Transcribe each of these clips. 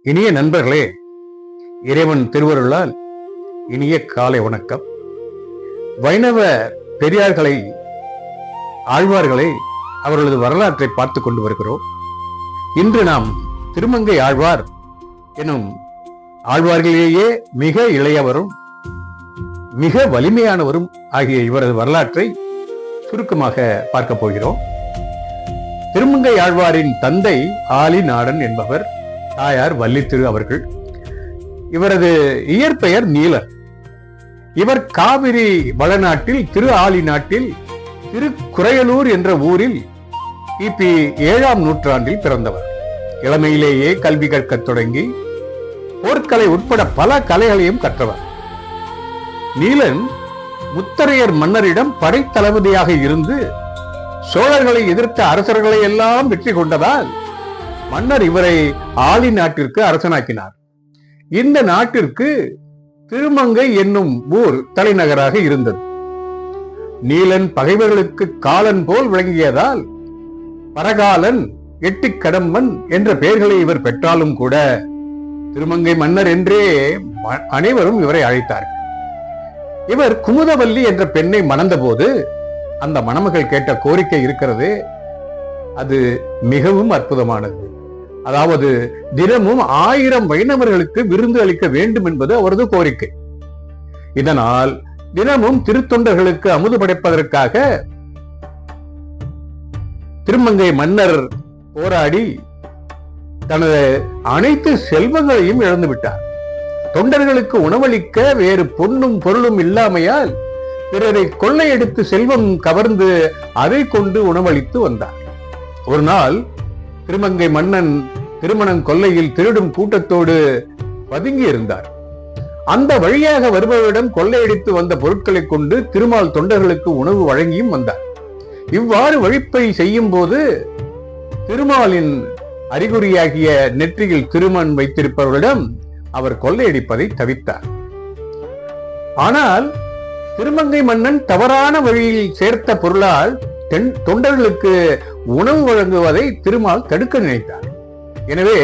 இனிய நண்பர்களே, இறைவன் திருவருளால் இனிய காலை வணக்கம். வைணவ பெரியார்களை, ஆழ்வார்களை, அவர்களது வரலாற்றை பார்த்து கொண்டு வருகிறோம். இன்று நாம் திருமங்கை ஆழ்வார் எனும் ஆழ்வார்களிலேயே மிக இளையவரும் மிக வலிமையானவரும் ஆகிய இவரது வரலாற்றை சுருக்கமாக பார்க்க போகிறோம். திருமங்கை ஆழ்வாரின் தந்தை ஆலி நாடன் என்பவர், தாயார் வள்ளித்திரு அவர்கள். இவரது இயற்பெயர் நீலர். இவர் காவிரி வளநாட்டில் திரு ஆலி நாட்டில் திருக்குறையலூர் என்ற ஊரில் கிபி 7ஆம் நூற்றாண்டில் பிறந்தவர். இளமையிலேயே கல்வி கற்கத் தொடங்கி போர்க்கலை உட்பட பல கலைகளையும் கற்றவர். நீலன் முத்தரையர் மன்னரிடம் படைத்தளபதியாக இருந்து சோழர்களை எதிர்த்த அரசர்களை எல்லாம் வெற்றி கொண்டதால் மன்னர் இவரை ஆலி நாட்டிற்கு அரசனாக்கினார். இந்த நாட்டிற்கு திருமங்கை என்னும் ஊர் தலைநகராக இருந்தது. நீலன் பகைவர்களுக்கு காலன் போல் விளங்கியதால் பரகாலன், எட்டிக்கடம்பன் என்ற பெயர்களை இவர் பெற்றாலும் கூட திருமங்கை மன்னர் என்றே அனைவரும் இவரை அழைத்தார்கள். இவர் குமுதவல்லி என்ற பெண்ணை மணந்த போது அந்த மணமகள் கேட்ட கோரிக்கை இருக்கிறது, அது மிகவும் அற்புதமானது. அதாவது தினமும் 1000 வைணவர்களுக்கு விருந்து அளிக்க வேண்டும் என்பது அவரது கோரிக்கை. இதனால் தினமும் திருத்தொண்டர்களுக்கு அமுது படைப்பதற்காக திருமங்கை மன்னர் போராடி தனது அனைத்து செல்வங்களையும் இழந்து விட்டார். தொண்டர்களுக்கு உணவளிக்க வேறு பொன்னும் பொருளும் இல்லாமையால் பிறரை கொள்ளையடித்து செல்வம் கவர்ந்து அதை கொண்டு உணவளித்து வந்தார். ஒரு நாள் திருமங்கை மன்னன் திருமணம் கொல்லையில் திருடும் கூட்டத்தோடு பதுங்கி இருந்தார். அந்த வழியாக வருபவரிடம் கொள்ளையடித்து வந்த பொருட்களை கொண்டு திருமால் தொண்டர்களுக்கு உணவு வழங்கியும் வந்தார். இவ்வாறு வழிப்பை செய்யும் போது திருமாலின் அறிகுறியாகிய நெற்றியில் திருமண் வைத்திருப்பவர்களிடம் அவர் கொள்ளையடிப்பதை தவித்தார். ஆனால் திருமங்கை மன்னன் தவறான வழியில் சேர்த்த பொருளால் தொண்டர்களுக்கு உணவு வழங்குவதை திருமால் தடுக்க நினைத்தார். எனவே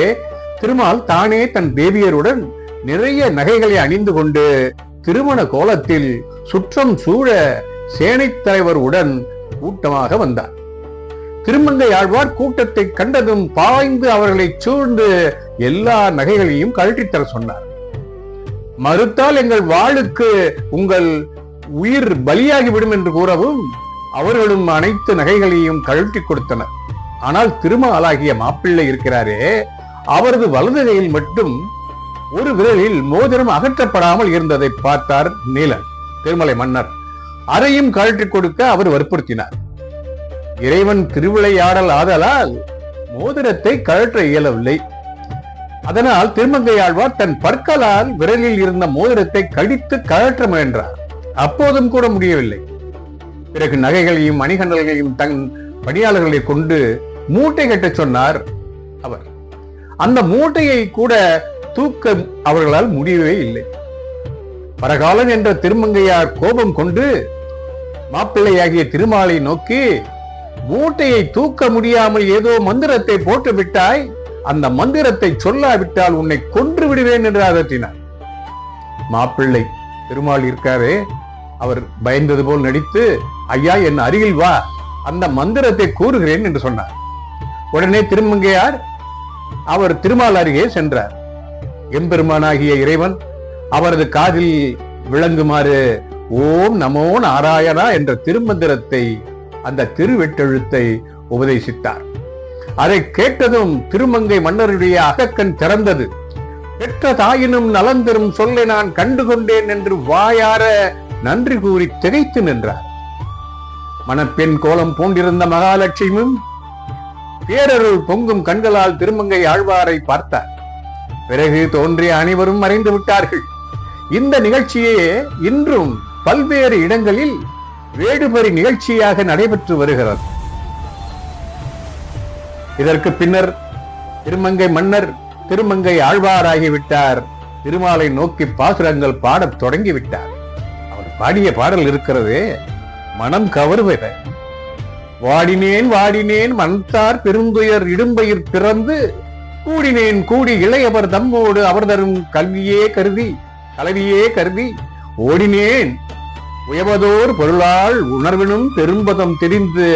திருமால் தானே தன் தேவியருடன் நிறைய நகைகளை அணிந்து கொண்டு திருமண கோலத்தில் சுற்றம் சூழ சேனைத் தலைவர் உடன் கூட்டமாக வந்தார். திருமங்கை ஆழ்வார் கூட்டத்தை கண்டதும் பாய்ந்து அவர்களை சூழ்ந்து எல்லா நகைகளையும் கழற்றித்தர சொன்னார். மறுத்தால் எங்கள் வாளுக்கு உங்கள் உயிர் பலியாகிவிடும் என்று கூறவும் அவர்களும் அனைத்து நகைகளையும் கழற்றி கொடுத்தனர். ஆனால் திருமாலாகிய மாப்பிள்ளை இருக்கிறாரே, அவரது வலது கையில் மட்டும் ஒரு விரலில் மோதிரம் அகற்றப்படாமல் இருந்ததை பார்த்தார் நீலன். திருமலை மன்னர் அதையும் கழற்றி கொடுக்க அவர் வற்புறுத்தினார். இறைவன் திருவிளையாடல் ஆதலால் மோதிரத்தை கழற்ற இயலவில்லை. அதனால் திருமங்கை ஆழ்வார் தன் பற்களால் விரலில் இருந்த மோதிரத்தை கடித்து கழற்ற முயன்றார். அப்போதும் கூட முடியவில்லை. பிறகு நகைகளையும் மணிகண்டல்களையும் தன் பணியாளர்களை கொண்டு மூட்டை கட்ட சொன்னார் அவர். அந்த மூட்டையை கூட தூக்க அவர்களால் முடியவே இல்லை. பரகாலன் என்ற திருமங்கையார் கோபம் கொண்டு மாப்பிள்ளையாகிய திருமாலை நோக்கி, மூட்டையை தூக்க முடியாமல் ஏதோ மந்திரத்தை போட்டு விட்டாய், அந்த மந்திரத்தை சொல்லாவிட்டால் உன்னை கொன்று விடுவேன் என்று அதட்டினார். மாப்பிள்ளை திருமால் இருக்காரே, அவர் பயந்தது போல் நடித்து, ஐயா என் அருகில் வா, அந்த மந்திரத்தை கூறுகிறேன் என்று சொன்னார். உடனே திருமங்கையார் அவர் திருமால் அருகே சென்றார். எம்பெருமானாகிய இறைவன் அவரது காதில் விளங்குமாறு ஓம் நமோ நாராயணா என்ற திருமந்திரத்தை, அந்த திருவெட்டெழுத்தை உபதேசித்தார். அதை கேட்டதும் திருமங்கை மன்னருடைய அகக்கண் திறந்தது. பெற்ற தாயினும் நலந்தரும் சொல்லை நான் கண்டுகொண்டேன் என்று வாயார நன்றி கூறி திகைத்து நின்றார். மணப்பெண் கோலம் பூண்டிருந்த மகாலட்சுமியும் பேரருள் பொங்கும் கண்களால் திருமங்கை ஆழ்வாரை பார்த்தார். பிறகு தோன்றிய அனைவரும் மறைந்து விட்டார்கள். இந்த நிகழ்ச்சியே இன்றும் பல்வேறு இடங்களில் வேடுபறி நிகழ்ச்சியாக நடைபெற்று வருகிறது. இதற்கு பின்னர் திருமங்கை மன்னர் திருமங்கை ஆழ்வாராகிவிட்டார். திருமாலை நோக்கி பாசுரங்கள் பாடத் தொடங்கிவிட்டார். அவர் பாடிய பாடல் இருக்கிறது, மனம் கவருவத. வாடினேன் வாடினேன் மனத்தார் பெருந்துயர் இடும்பயிர் பிறந்து கூடினேன் கூடி இளையவர் தம்மோடு அவர் தரும் கலவியே கருதி ஓடினேன் உயவதோர் பொருளால் உணர்வினும் பெரும்பதம் தெரிந்து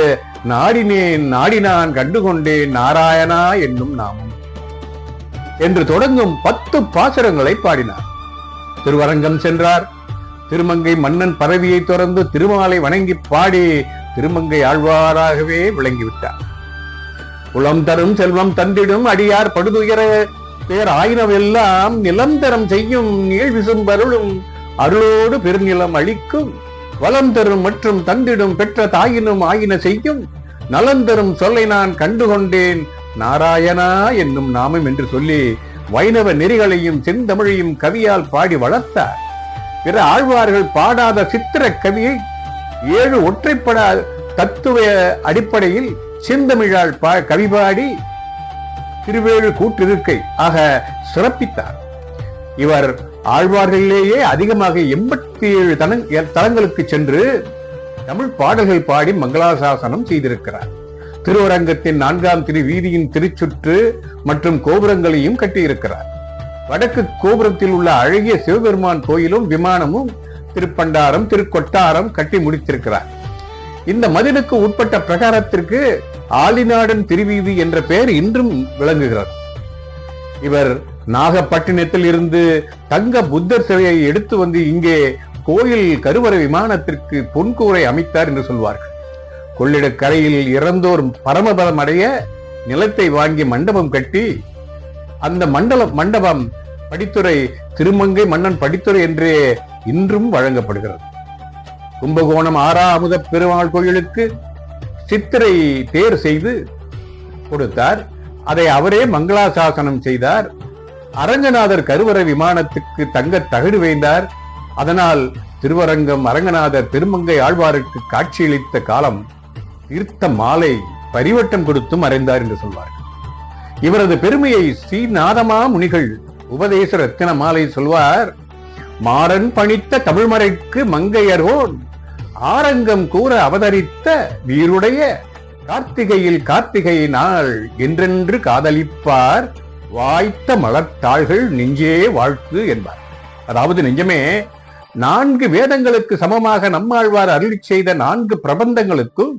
நாடினேன் நாடினான் கண்டுகொண்டேன் நாராயணா என்னும் நாமம் என்று தொடங்கும் 10 பாசுரங்களை பாடினார். திருவரங்கம் சென்றார். திருமங்கை மன்னன் பதவியை தொடர்ந்து திருமாலை வணங்கி பாடி திருமங்கை ஆழ்வாராகவே விளங்கிவிட்டார். குளம் தரும் செல்வம் தந்திடும் அடியார் படுதுயர பேர் ஆயினவெல்லாம் நிலம் தரம் செய்யும் நீள் விசும்பருளும் அருளோடு பெருநிலம் அளிக்கும் வளம் தரும் மற்றும் தந்திடும் பெற்ற தாயினும் ஆயின செய்யும் நலந்தரும் சொல்லை நான் கண்டுகொண்டேன் நாராயணா என்னும் நாமம் என்று சொல்லி வைணவ நெறிகளையும் செந்தமிழையும் கவியால் பாடி வளர்த்தார். பிற ஆழ்வார்கள் பாடாத சித்திர கவியை 7 ஒற்றைப்பட தத்துவ அடிப்படையில் செந்தமிழால் கவி பாடி திருவேழு கூற்றிருக்கை ஆக சிறப்பித்தார். இவர் ஆழ்வார்களிலேயே அதிகமாக 87 தலங்களுக்கு சென்று தமிழ் பாடல்கள் பாடி மங்களாசாசனம் செய்திருக்கிறார். திருவரங்கத்தின் 4ஆம் திருவீதியின் திருச்சுற்று மற்றும் கோபுரங்களையும் கட்டியிருக்கிறார். வடக்கு கோபுரத்தில் உள்ள அழகிய சிவபெருமான் கோயிலும் விமானமும் திருப்பண்டாரம் திருக்கொட்டாரம் கட்டி முடித்திருக்கிறார். இந்த மதிலுக்கு உட்பட்ட பிரகாரத்திற்கு ஆலிநாடன் திருவீதி என்ற பெயர் இன்றும் விளங்குகிறது. இவர் நாகப்பட்டினத்தில் இருந்து தங்க புத்தர் சிலையை எடுத்து வந்து இங்கே கோயில் கருவறை விமானத்திற்கு பொன்கூரை அமைத்தார் என்று சொல்வார்கள். கொள்ளிடக்கரையில் இறந்தோர் பரமபதம் அடைய நிலத்தை வாங்கி மண்டபம் கட்டி அந்த மண்டபம் படித்துறை திருமங்கை மன்னன் படித்துறை என்றே இன்றும் வழங்கப்படுகிறது. கும்பகோணம் ஆறாமுத பெருமாள் கோயிலுக்கு சித்திரை தேர் செய்து கொடுத்தார். அதை அவரே மங்களாசாசனம் செய்தார். அரங்கநாதர் கருவறை விமானத்துக்கு தங்க தகடு வைத்தார். அதனால் திருவரங்கம் அரங்கநாதர் திருமங்கை ஆழ்வாருக்கு காட்சியளித்த காலம் தீர்த்த மாலை பரிவட்டம் கொடுத்து மறைந்தார் என்று சொல்வார்கள். இவரது பெருமையை ஸ்ரீநாதமா முனிகள் உபதேச ரத்தின மாலை சொல்வார். மாறன் பணித்த தமிழ்மறைக்கு மங்கையர்வோன் ஆரங்கம் கூற அவதரித்த வீருடைய கார்த்திகையில் கார்த்திகை நாள் என்றென்று காதலிப்பார் வாய்த்த மலர்த்தாள்கள் நெஞ்சே வாழ்த்து என்பார். அதாவது நெஞ்சமே 4 வேதங்களுக்கு சமமாக நம்மாழ்வார் அருளி செய்த 4 பிரபந்தங்களுக்கும்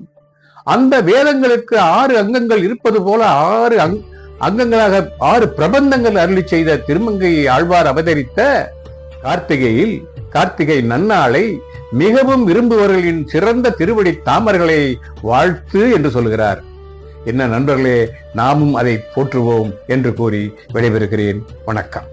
அந்த வேதங்களுக்கு 6 அங்கங்கள் இருப்பது போல 6 அங்கங்களாக 6 பிரபந்தங்கள் அருளி செய்த திருமங்கை ஆழ்வார் அவதரித்த கார்த்திகையில் கார்த்திகை நன்னாளை மிகவும் விரும்புவர்களின் சிறந்த திருவடி தாமர்களை வாழ்த்து என்று சொல்கிறார். என்ன நண்பர்களே, நாமும் அதை போற்றுவோம் என்று கூறி விடைபெறுகிறேன். வணக்கம்.